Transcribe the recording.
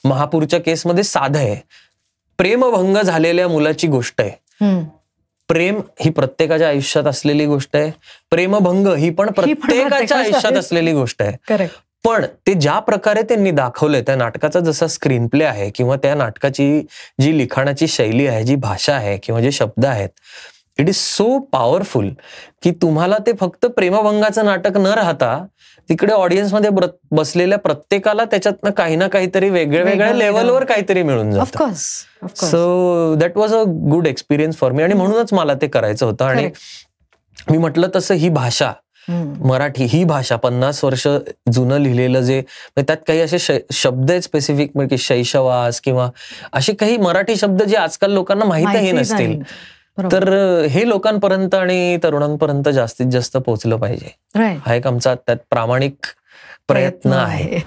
महापूरच्या केसमध्ये साधं आहे, प्रेमभंग झालेल्या मुलाची गोष्ट आहे. प्रेम ही प्रत्येकाच्या आयुष्यात असलेली गोष्ट आहे, प्रेमभंग ही पण प्रत्येकाच्या आयुष्यात असलेली गोष्ट आहे. पण ते ज्या प्रकारे त्यांनी दाखवलंय, त्या नाटकाचा जसा स्क्रीन प्ले आहे किंवा त्या नाटकाची जी लिखाणाची शैली आहे, जी भाषा आहे किंवा जे शब्द आहेत, इट इज सो पॉवरफुल की तुम्हाला ते फक्त प्रेमभंगाचं नाटक न राहता तिकडे ऑडियन्समध्ये बसलेल्या प्रत्येकाला त्याच्यातनं काही ना काहीतरी वेगळ्या लेवलवर काहीतरी मिळून जातं. So that was a good experience for me, आणि म्हणूनच मला ते करायचं होतं. आणि मी म्हटलं तसं ही भाषा, मराठी ही भाषा 50 वर्ष जुनं लिहिलेलं जे, त्यात काही असे शब्द आहेत स्पेसिफिक, म्हणजे शैशवास किंवा असे काही मराठी शब्द जे आजकाल लोकांना माहितही नसतील, तर हे लोकांपर्यंत आणि तरुणांपर्यंत जास्तीत जास्त पोहोचलं पाहिजे. हा एक आमचा त्यात प्रामाणिक प्रयत्न आहे.